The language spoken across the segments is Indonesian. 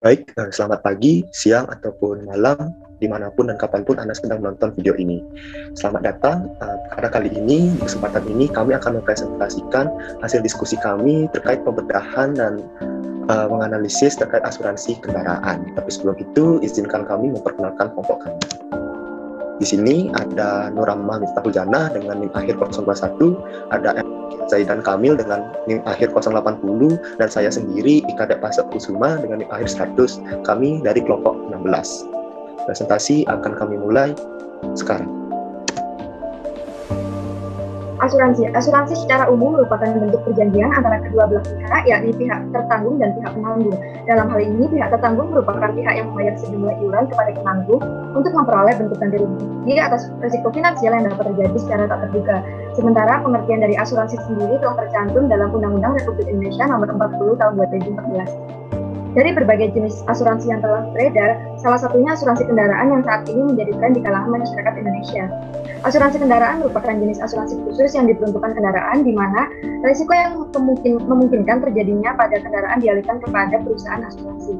Baik, selamat pagi, siang, ataupun malam, dimanapun dan kapanpun Anda sedang menonton video ini. Selamat datang, pada kali ini, di kesempatan ini kami akan mempresentasikan hasil diskusi kami terkait pembedahan dan menganalisis terkait asuransi kendaraan. Tapi sebelum itu, izinkan kami memperkenalkan kelompok kami. Di sini ada Nurama Miftahul Janah dengan NIM akhir 021, ada Zaidan Kamil dengan NIM akhir 080, dan saya sendiri Ika Pasek Kusuma dengan NIM akhir 100. Kami dari kelompok 16. Presentasi akan kami mulai sekarang. Asuransi secara umum merupakan bentuk perjanjian antara kedua belah pihak, yakni pihak tertanggung dan pihak penanggung. Dalam hal ini, pihak tertanggung merupakan pihak yang membayar sejumlah iuran kepada penanggung untuk memperoleh bentuk ganti rugi atas risiko finansial yang dapat terjadi secara tak terduga. Sementara pengertian dari asuransi sendiri telah tercantum dalam Undang-Undang Republik Indonesia Nomor 40 Tahun 2014. Dari berbagai jenis asuransi yang telah beredar, salah satunya asuransi kendaraan yang saat ini menjadi tren di kalangan masyarakat Indonesia. Asuransi kendaraan merupakan jenis asuransi khusus yang diperuntukkan kendaraan di mana risiko yang memungkinkan terjadinya pada kendaraan dialihkan kepada perusahaan asuransi.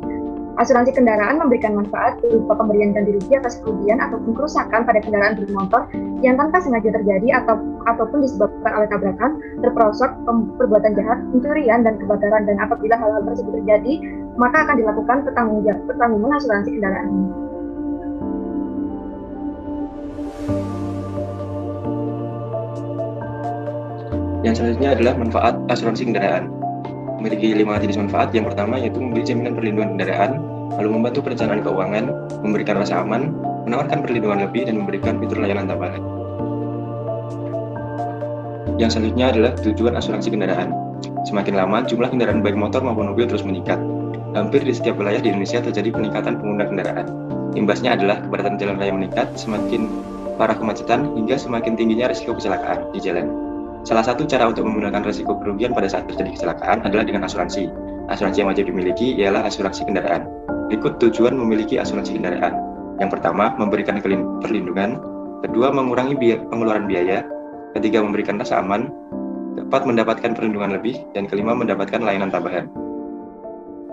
Asuransi kendaraan memberikan manfaat berupa pemberian ganti rugi atas kerugian ataupun kerusakan pada kendaraan bermotor yang tanpa sengaja terjadi ataupun disebabkan oleh tabrakan, terperosok, perbuatan jahat, pencurian, dan kebakaran. Dan apabila hal-hal tersebut terjadi, maka akan dilakukan pertanggungan asuransi kendaraan ini. Yang selanjutnya adalah manfaat asuransi kendaraan. Memiliki 5 jenis manfaat. Yang pertama yaitu memberi jaminan perlindungan kendaraan, lalu membantu perencanaan keuangan, memberikan rasa aman, menawarkan perlindungan lebih, dan memberikan fitur layanan tambahan. Yang selanjutnya adalah tujuan asuransi kendaraan. Semakin lama, jumlah kendaraan baik motor maupun mobil terus meningkat. Hampir di setiap wilayah di Indonesia terjadi peningkatan pengguna kendaraan. Imbasnya adalah kepadatan jalan raya meningkat, semakin parah kemacetan, hingga semakin tingginya risiko kecelakaan di jalan. Salah satu cara untuk meminimalkan risiko kerugian pada saat terjadi kecelakaan adalah dengan asuransi. Asuransi yang wajib dimiliki ialah asuransi kendaraan. Berikut tujuan memiliki asuransi kendaraan. Yang pertama, memberikan perlindungan. Kedua, mengurangi pengeluaran biaya. Ketiga, memberikan rasa aman. Keempat, mendapatkan perlindungan lebih. Dan kelima, mendapatkan layanan tambahan.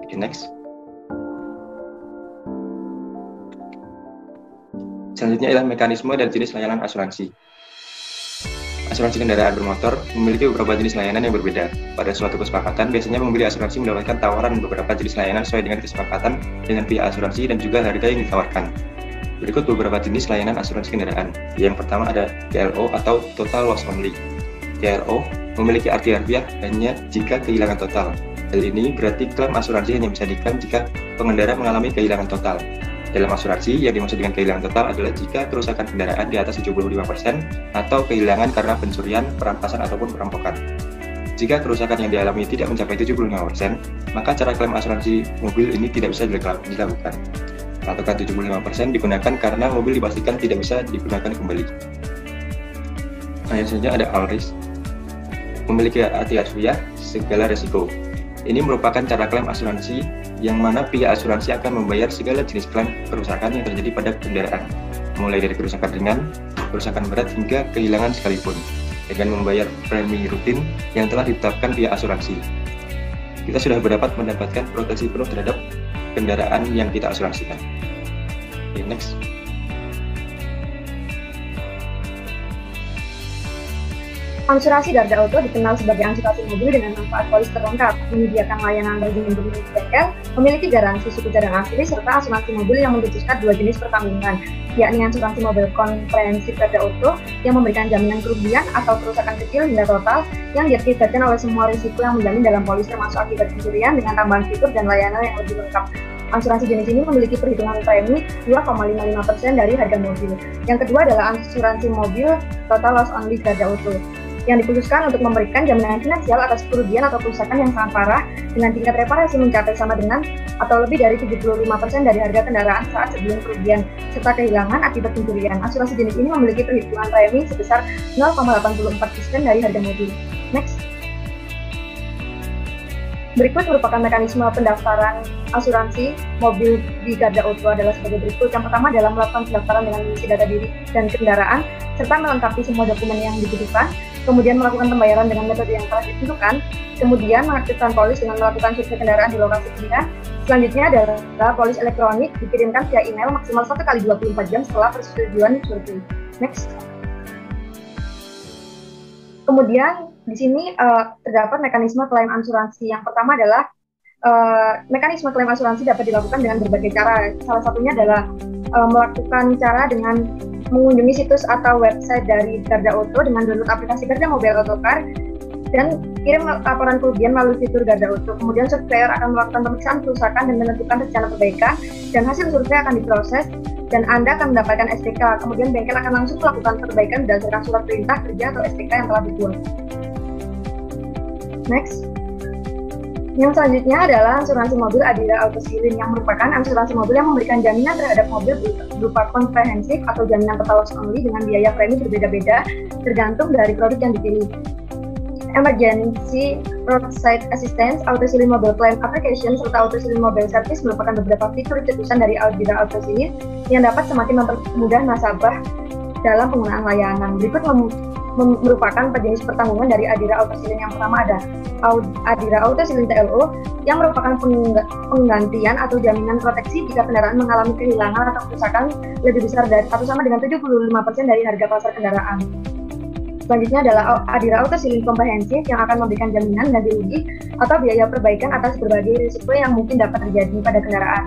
Oke, next. Selanjutnya adalah mekanisme dan jenis layanan asuransi. Asuransi kendaraan bermotor memiliki beberapa jenis layanan yang berbeda. Pada suatu kesepakatan, biasanya pembeli asuransi mendapatkan tawaran beberapa jenis layanan sesuai dengan kesepakatan dengan pihak asuransi dan juga harga yang ditawarkan. Berikut beberapa jenis layanan asuransi kendaraan. Yang pertama ada TLO atau Total Loss Only. TLO memiliki arti harfiah hanya jika kehilangan total. Hal ini berarti klaim asuransi hanya bisa diklaim jika pengendara mengalami kehilangan total. Dalam asuransi, yang dimaksud dengan kehilangan total adalah jika kerusakan kendaraan di atas 75% atau kehilangan karena pencurian, perampasan, ataupun perampokan. Jika kerusakan yang dialami tidak mencapai 75%, maka cara klaim asuransi mobil ini tidak bisa dilakukan. Patokan 75% digunakan karena mobil dipastikan tidak bisa digunakan kembali. Nah, yang selanjutnya ada all risk. Memiliki arti harfiah segala risiko. Ini merupakan cara klaim asuransi yang mana pihak asuransi akan membayar segala jenis klaim kerusakan yang terjadi pada kendaraan, mulai dari kerusakan ringan, kerusakan berat, hingga kehilangan sekalipun, dengan membayar premi rutin yang telah ditetapkan pihak asuransi. Kita sudah mendapatkan proteksi penuh terhadap kendaraan yang kita asuransikan. Okay, next. Asuransi Garda Auto dikenal sebagai asuransi mobil dengan manfaat polis terlengkap, menyediakan layanan bagi membeli bengkel, memiliki garansi suku cadang asli, serta asuransi mobil yang mengkhususkan 2 jenis pertanggungan, yakni asuransi mobil komprehensif Garda Auto yang memberikan jaminan kerugian atau kerusakan kecil hingga total yang diakibatkan oleh semua risiko yang menjamin dalam polis termasuk akibat pencurian dengan tambahan fitur dan layanan yang lebih lengkap. Asuransi jenis ini memiliki perhitungan premi 2,55% dari harga mobil. Yang kedua adalah asuransi mobil Total Loss Only Garda Auto, yang dikhususkan untuk memberikan jaminan finansial atas kerugian atau kerusakan yang sangat parah dengan tingkat reparasi mencapai sama dengan atau lebih dari 75% dari harga kendaraan saat sebelum kerugian serta kehilangan akibat pencurian. Asuransi jenis ini memiliki perhitungan premi sebesar 0,84% dari harga mobil. Next. Berikut merupakan mekanisme pendaftaran asuransi mobil di Garda Auto adalah sebagai berikut. Yang pertama adalah melakukan pendaftaran dengan mengisi data diri dan kendaraan, serta melengkapi semua dokumen yang dibutuhkan. kemudian melakukan pembayaran dengan metode yang telah ditentukan, kemudian mengaktifkan polis dengan melakukan survei kendaraan di lokasi pilihan. Selanjutnya adalah polis elektronik dikirimkan via email maksimal 1 kali 24 jam setelah persetujuan survei. Next. Kemudian di sini terdapat mekanisme klaim asuransi. Yang pertama adalah mekanisme klaim asuransi dapat dilakukan dengan berbagai cara. Salah satunya adalah melakukan cara dengan mengunjungi situs atau website dari Garda Auto dengan download aplikasi Garda Mobile Autocar dan kirim laporan kerugian melalui fitur Garda Auto. Kemudian surveyor akan melakukan pemeriksaan kerusakan dan menentukan rencana perbaikan, dan hasil survei akan diproses dan Anda akan mendapatkan SPK. Kemudian bengkel akan langsung melakukan perbaikan berdasarkan surat perintah kerja atau SPK yang telah dibuat. Next. Yang selanjutnya adalah asuransi mobil Adira Autosilin, yang merupakan asuransi mobil yang memberikan jaminan terhadap mobil berupa komprehensif atau jaminan total loss only dengan biaya premi berbeda-beda tergantung dari produk yang dipilih. Emergency Roadside Assistance, Autosilin Mobile Claim Application, serta Autosilin Mobile Service merupakan beberapa fitur cetusan dari Adira Autosilin yang dapat semakin mempermudah nasabah dalam penggunaan layanan. Berikut merupakan jenis pertanggungan dari Adira Autosilin. Yang pertama ada Adira Autosilin TLO, yang merupakan penggantian atau jaminan proteksi jika kendaraan mengalami kehilangan atau kerusakan lebih besar dari atau sama dengan 75% dari harga pasar kendaraan. Selanjutnya adalah Adira Autosilin Komprehensif, yang akan memberikan jaminan ganti rugi atau biaya perbaikan atas berbagai risiko yang mungkin dapat terjadi pada kendaraan.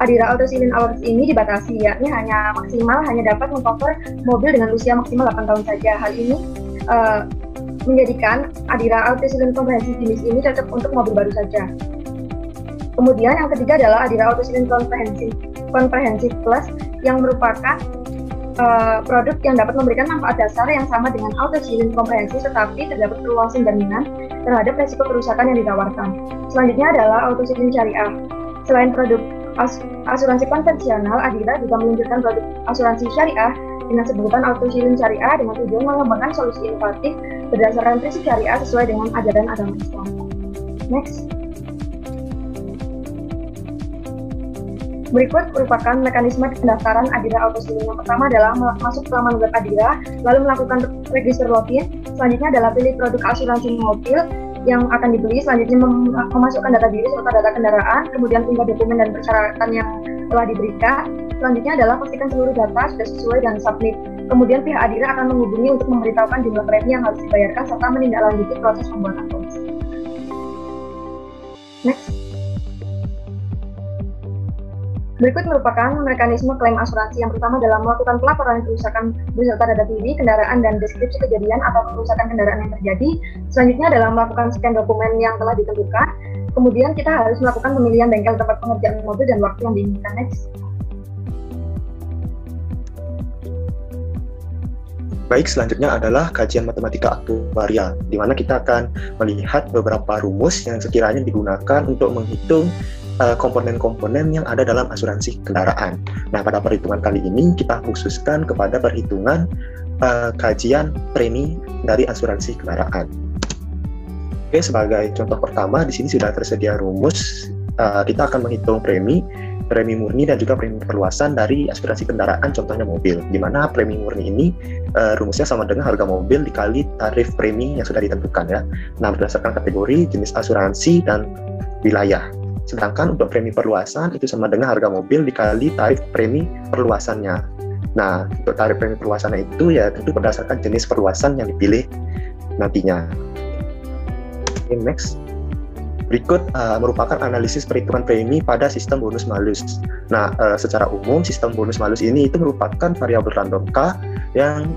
Adira Autosilin Hours ini dibatasi, yakni maksimal hanya dapat mengcover mobil dengan usia maksimal 8 tahun saja. Hal ini menjadikan Adira Autosilin Komprehensif jenis ini cocok untuk mobil baru saja. Kemudian yang ketiga adalah Adira Autosilin Komprehensif Plus, yang merupakan produk yang dapat memberikan manfaat dasar yang sama dengan Autosilin Komprehensif, tetapi terdapat perluasan jaminan terhadap resiko kerusakan yang ditawarkan. Selanjutnya adalah Autosilin Syariah. Selain produk asuransi konvensional, Adira juga meluncurkan produk asuransi syariah dengan sebutan Autosilin Syariah dengan tujuan mengembangkan solusi inovatif berdasarkan prinsip syariah sesuai dengan ajaran agama Islam. Next. Berikut merupakan mekanisme pendaftaran Adira Autosilin. Yang pertama adalah masuk ke laman web Adira, lalu melakukan register login. Selanjutnya adalah pilih produk asuransi mobil yang akan dibeli, selanjutnya memasukkan data diri serta data kendaraan, kemudian unggah dokumen dan persyaratan yang telah diberikan. Selanjutnya adalah pastikan seluruh data sudah sesuai dan submit. Kemudian pihak Adira akan menghubungi untuk memberitahukan jumlah premi yang harus dibayarkan serta menindaklanjuti proses pembuatan polis. Next. Berikut merupakan mekanisme klaim asuransi. Yang pertama adalah melakukan pelaporan kerusakan beserta data diri, kendaraan, dan deskripsi kejadian atau kerusakan kendaraan yang terjadi. Selanjutnya adalah melakukan scan dokumen yang telah ditentukan. Kemudian kita harus melakukan pemilihan bengkel tempat pengerjaan mobil dan waktu yang diinginkan. Next. Baik, selanjutnya adalah kajian matematika aktuaria, di mana kita akan melihat beberapa rumus yang sekiranya digunakan untuk menghitung komponen-komponen yang ada dalam asuransi kendaraan. Nah, pada perhitungan kali ini kita khususkan kepada perhitungan kajian premi dari asuransi kendaraan. Oke, sebagai contoh pertama di sini sudah tersedia rumus. Kita akan menghitung premi murni dan juga premi perluasan dari asuransi kendaraan, contohnya mobil, di mana premi murni ini rumusnya sama dengan harga mobil dikali tarif premi yang sudah ditentukan ya. Nah, berdasarkan kategori, jenis asuransi, dan wilayah. Sedangkan untuk premi perluasan itu sama dengan harga mobil dikali tarif premi perluasannya. Nah, untuk tarif premi perluasannya itu ya tentu berdasarkan jenis perluasan yang dipilih nantinya. Okay, next. Berikut merupakan analisis perhitungan premi pada sistem bonus-malus. Nah, secara umum sistem bonus-malus ini itu merupakan variabel random K yang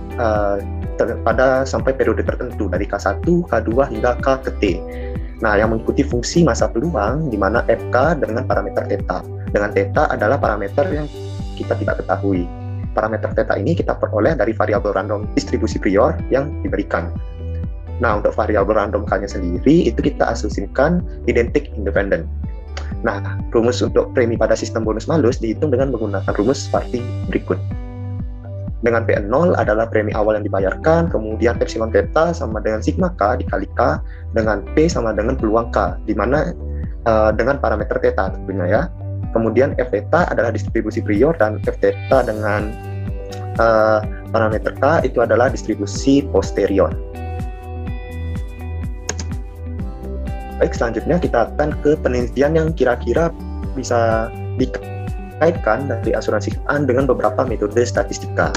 pada sampai periode tertentu dari K1, K2 hingga K ke T. Nah, yang mengikuti fungsi masa peluang di mana FK dengan parameter theta. Dengan theta adalah parameter yang kita tidak ketahui. Parameter theta ini kita peroleh dari variabel random distribusi prior yang diberikan. Nah, untuk variabel random K-nya sendiri itu kita asumsikan identik independen. Nah, rumus untuk premi pada sistem bonus-malus dihitung dengan menggunakan rumus seperti berikut. Dengan P0 adalah premi awal yang dibayarkan, kemudian epsilon theta sama dengan sigma K dikali K, dengan P sama dengan peluang K, di mana dengan parameter theta tentunya ya. Kemudian F theta adalah distribusi prior, dan F theta dengan parameter K itu adalah distribusi posterior. Baik, selanjutnya kita akan ke penelitian yang kira-kira bisa dikaitkan dari asuransi kendaraan dengan beberapa metode statistika.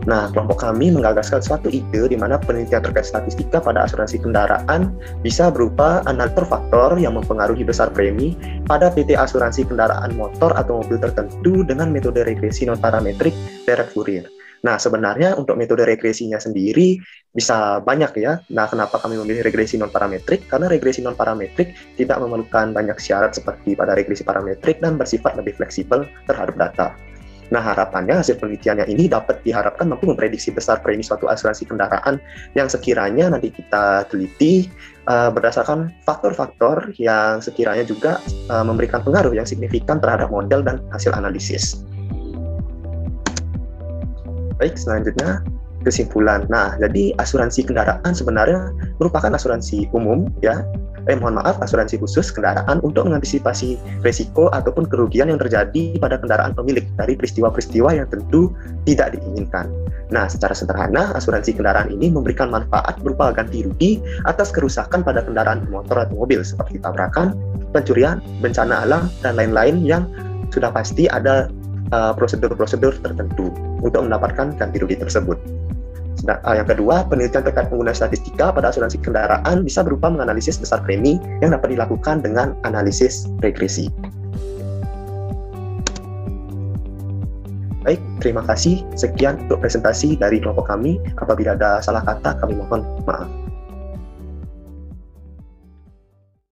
Nah, kelompok kami menggagaskan suatu ide di mana penelitian terkait statistika pada asuransi kendaraan bisa berupa analisis faktor yang mempengaruhi besar premi pada PT asuransi kendaraan motor atau mobil tertentu dengan metode regresi non-parametrik direct Fourier. Nah, sebenarnya untuk metode regresinya sendiri bisa banyak ya. Nah, kenapa kami memilih regresi non-parametrik? Karena regresi non-parametrik tidak memerlukan banyak syarat seperti pada regresi parametrik dan bersifat lebih fleksibel terhadap data. Nah, harapannya hasil penelitiannya ini dapat diharapkan mampu memprediksi besar premi suatu asuransi kendaraan yang sekiranya nanti kita teliti berdasarkan faktor-faktor yang sekiranya juga memberikan pengaruh yang signifikan terhadap model dan hasil analisis. Baik, selanjutnya kesimpulan. Nah, jadi asuransi kendaraan sebenarnya merupakan asuransi umum ya. Asuransi khusus kendaraan untuk mengantisipasi risiko ataupun kerugian yang terjadi pada kendaraan pemilik dari peristiwa-peristiwa yang tentu tidak diinginkan. Nah, secara sederhana, asuransi kendaraan ini memberikan manfaat berupa ganti rugi atas kerusakan pada kendaraan motor atau mobil seperti tabrakan, pencurian, bencana alam, dan lain-lain yang sudah pasti ada prosedur-prosedur tertentu untuk mendapatkan ganti rugi tersebut. Yang kedua, penelitian terkait penggunaan statistika pada asuransi kendaraan bisa berupa menganalisis besar premi yang dapat dilakukan dengan analisis regresi. Baik, terima kasih. Sekian untuk presentasi dari kelompok kami. Apabila ada salah kata, kami mohon maaf.